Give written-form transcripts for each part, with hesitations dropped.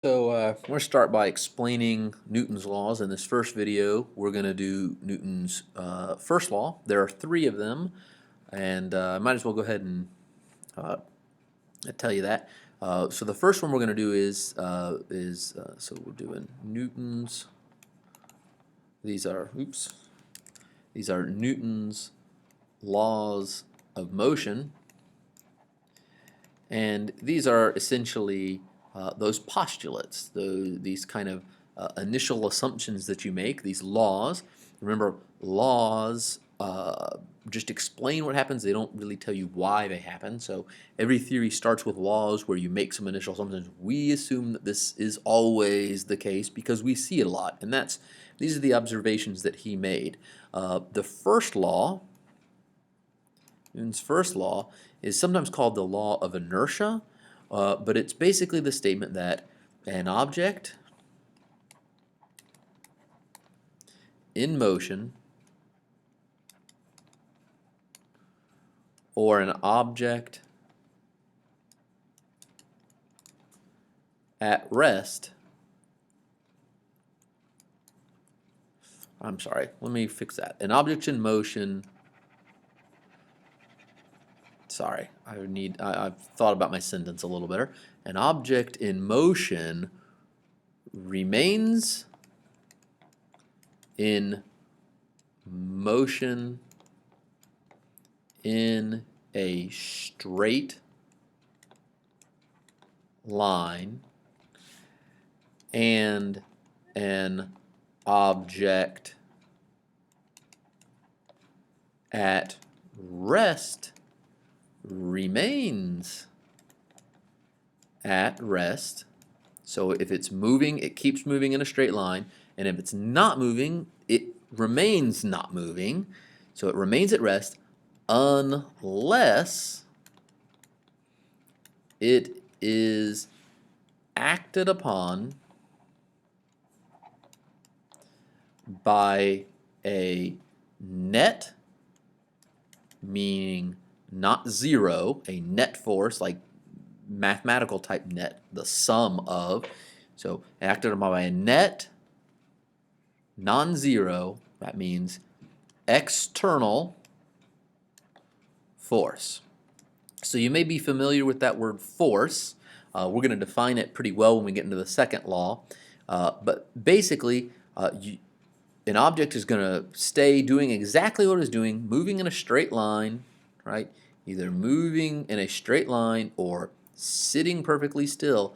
I'm going to start by explaining Newton's laws. In this first video, we're going to do Newton's first law. There are three of them, and I might as well go ahead and uh, tell you that. So the first one we're going to do so we're doing Newton's. These are Newton's laws of motion, and these are essentially those postulates, these kind of initial assumptions that you make, these laws. Remember, laws just explain what happens. They don't really tell you why they happen. So every theory starts with laws where you make some initial assumptions. We assume that this is always the case because we see it a lot. And these are the observations that he made. The first law, Newton's first law, is sometimes called the law of inertia, but it's basically the statement that an object in motion or an object at rest, I'm sorry, let me fix that. An object in motion, sorry, I've thought about my sentence a little better. An object in motion remains in motion in a straight line, and an object at rest remains at rest. So if it's moving, it keeps moving in a straight line, and if it's not moving, it remains not moving. So it remains at rest unless it is acted upon by a net, meaning not zero, a net force, like mathematical type net, the sum of. So acted upon by a net, non-zero, that means external force. So you may be familiar with that word force. We're going to define it pretty well when we get into the second law. But basically, an object is going to stay doing exactly what it's doing, moving in a straight line, right? Either moving in a straight line or sitting perfectly still,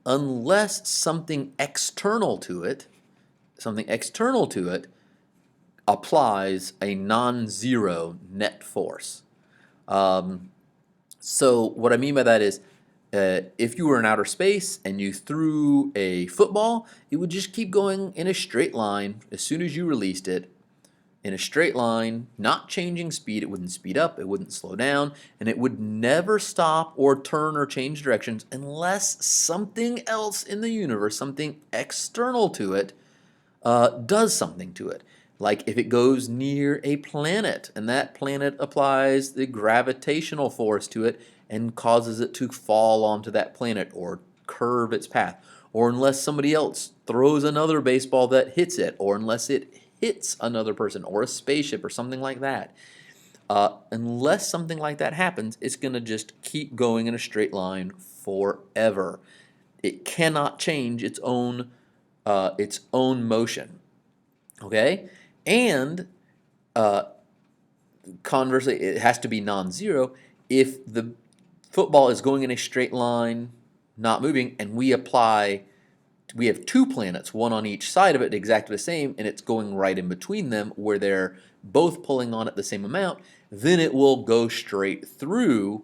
unless something external to it applies a non-zero net force. So what I mean by that is, if you were in outer space and you threw a football, it would just keep going in a straight line as soon as you released it, in a straight line, not changing speed. It wouldn't speed up, it wouldn't slow down, and it would never stop or turn or change directions unless something else in the universe, something external to it, does something to it. Like if it goes near a planet and that planet applies the gravitational force to it and causes it to fall onto that planet or curve its path, or unless somebody else throws another baseball that hits it, or unless it hits another person or a spaceship or something like that. Unless something like that happens, it's going to just keep going in a straight line forever. It cannot change its own motion. Okay, and conversely, it has to be non-zero. If the football is going in a straight line, not moving, and we have two planets, one on each side of it, exactly the same, and it's going right in between them where they're both pulling on it the same amount, then it will go straight through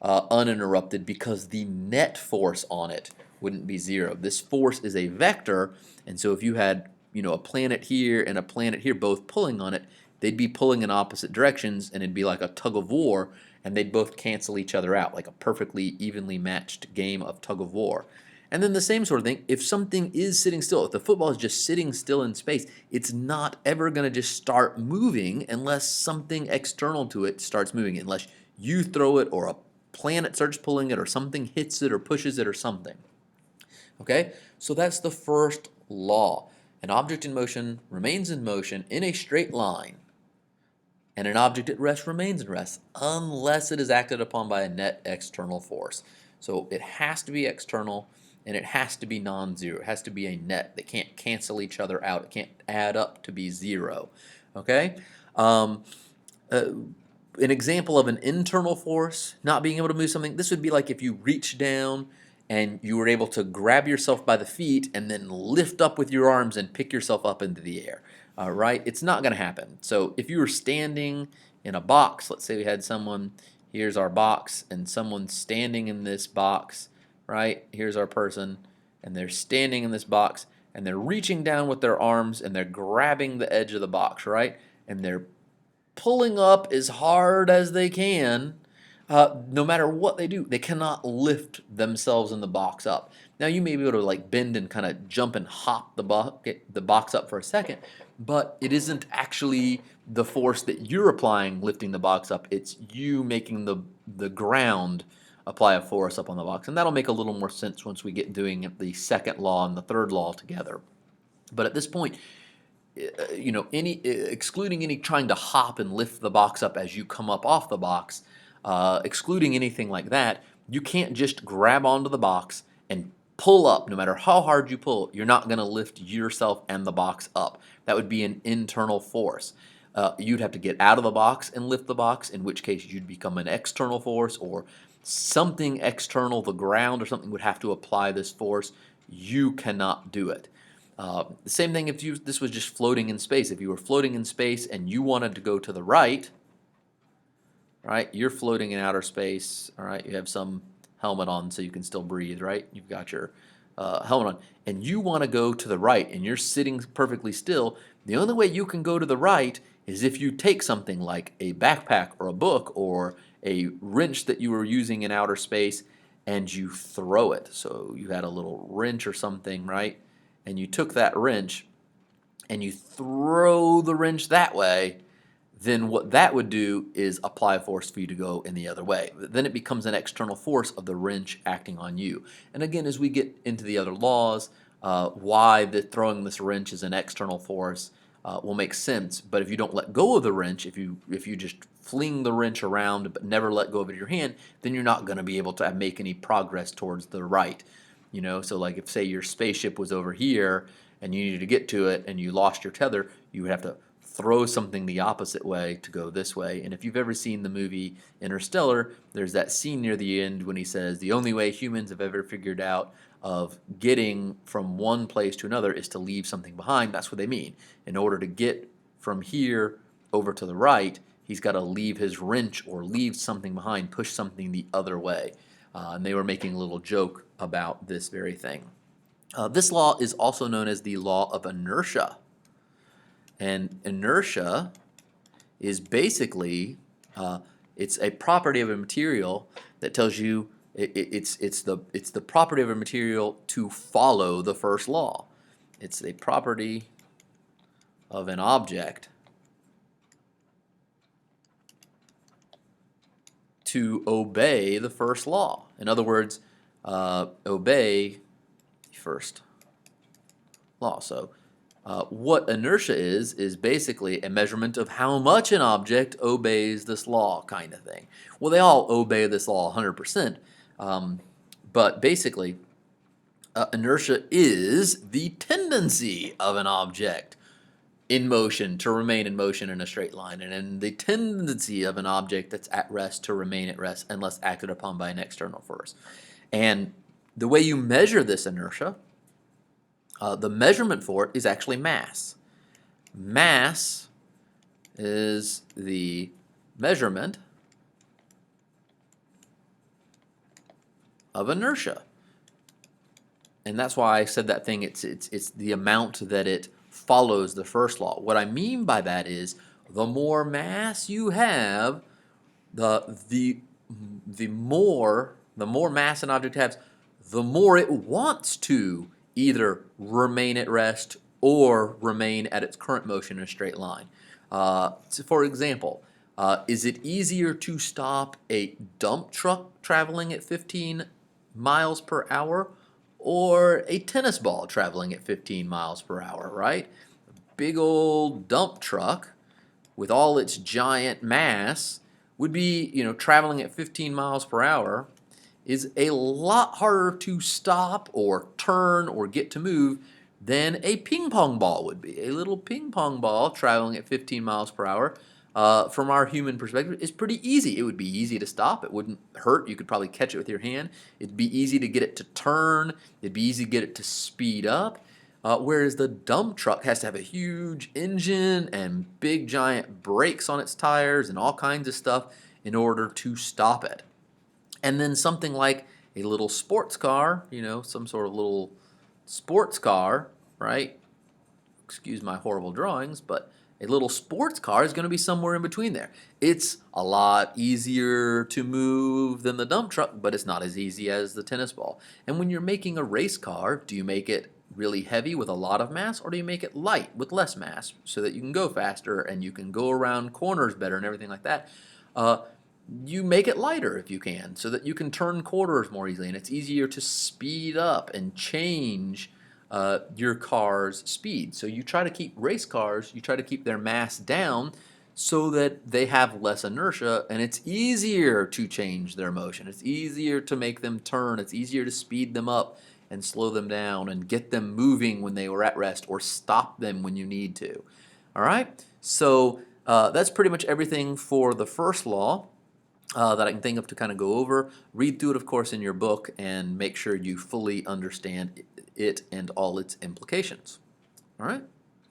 uninterrupted because the net force on it wouldn't be zero. This force is a vector, and so if you had a planet here and a planet here both pulling on it, they'd be pulling in opposite directions, and it'd be like a tug of war, and they'd both cancel each other out, like a perfectly evenly matched game of tug of war. And then the same sort of thing, if something is sitting still, if the football is just sitting still in space, it's not ever going to just start moving unless something external to it starts moving, unless you throw it or a planet starts pulling it or something hits it or pushes it or something. Okay, so that's the first law. An object in motion remains in motion in a straight line, and an object at rest remains in rest unless it is acted upon by a net external force. So it has to be external and it has to be non-zero. It has to be a net. They can't cancel each other out. It can't add up to be zero. Okay? Um, uh, an example of an internal force not being able to move something, this would be like if you reach down and you were able to grab yourself by the feet and then lift up with your arms and pick yourself up into the air. Right? It's not going to happen. So if you were standing in a box, let's say we had someone, here's our box, and someone's standing in this box, right? Here's our person, and they're standing in this box, and they're reaching down with their arms, and they're grabbing the edge of the box, right? And they're pulling up as hard as they can. No matter what they do, they cannot lift themselves in the box up. Now you may be able to like bend and kind of jump and hop the box up for a second, but it isn't actually the force that you're applying lifting the box up. It's you making the ground apply a force up on the box, and that'll make a little more sense once we get doing the second law and the third law together. But at this point, any excluding any trying to hop and lift the box up as you come up off the box, excluding anything like that, you can't just grab onto the box and pull up. No matter how hard you pull, you're not going to lift yourself and the box up. That would be an internal force. You'd have to get out of the box and lift the box, in which case you'd become an external force, or something external, the ground or something would have to apply this force. You cannot do it. The same thing if this was just floating in space. If you were floating in space and you wanted to go to the right, right? You're floating in outer space, all right? You have some helmet on so you can still breathe, right? You've got your helmet on, and you want to go to the right, and you're sitting perfectly still. The only way you can go to the right is if you take something like a backpack or a book or a wrench that you were using in outer space and you throw it. So you had a little wrench or something, right? And you took that wrench and you throw the wrench that way, then what that would do is apply a force for you to go in the other way. Then it becomes an external force of the wrench acting on you. And again, as we get into the other laws, why throwing this wrench is an external force will make sense. But if you don't let go of the wrench, if you just fling the wrench around but never let go of it in your hand, then you're not going to be able to make any progress towards the right. So like if say your spaceship was over here and you needed to get to it and you lost your tether, you would have to throw something the opposite way to go this way. And if you've ever seen the movie Interstellar, there's that scene near the end when he says the only way humans have ever figured out of getting from one place to another is to leave something behind. That's what they mean. In order to get from here over to the right, he's got to leave his wrench or leave something behind, push something the other way. And they were making a little joke about this very thing. This law is also known as the law of inertia. And inertia is basically, it's a property of a material that tells you it's the property of a material to follow the first law. It's a property of an object to obey the first law. In other words, obey the first law. So what inertia is basically a measurement of how much an object obeys this law, kind of thing. Well, they all obey this law 100%, but basically inertia is the tendency of an object in motion to remain in motion in a straight line, and the tendency of an object that's at rest to remain at rest unless acted upon by an external force. And the way you measure this inertia, the measurement for it is actually mass. Mass is the measurement of inertia. And that's why I said that thing, it's the amount that it follows the first law. What I mean by that is the more mass you have, the more mass an object has, the more it wants to either remain at rest or remain at its current motion in a straight line. So for example, is it easier to stop a dump truck traveling at 15 miles per hour or a tennis ball traveling at 15 miles per hour, right? A big old dump truck with all its giant mass would be, traveling at 15 miles per hour is a lot harder to stop or turn or get to move than a ping pong ball would be. A little ping pong ball traveling at 15 miles per hour, from our human perspective, is pretty easy. It would be easy to stop. It wouldn't hurt. You could probably catch it with your hand. It'd be easy to get it to turn. It'd be easy to get it to speed up. Whereas the dump truck has to have a huge engine and big giant brakes on its tires and all kinds of stuff in order to stop it. And then something like a little sports car, some sort of little sports car, right? Excuse my horrible drawings, but a little sports car is going to be somewhere in between there. It's a lot easier to move than the dump truck, but it's not as easy as the tennis ball. And when you're making a race car, do you make it really heavy with a lot of mass, or do you make it light with less mass so that you can go faster and you can go around corners better and everything like that? You make it lighter if you can, so that you can turn corners more easily, and it's easier to speed up and change your car's speed. So you try to keep race cars, you try to keep their mass down so that they have less inertia, and it's easier to change their motion. It's easier to make them turn. It's easier to speed them up and slow them down and get them moving when they were at rest, or stop them when you need to. All right? So that's pretty much everything for the first law that I can think of to kind of go over. Read through it, of course, in your book, and make sure you fully understand it and all its implications. All right?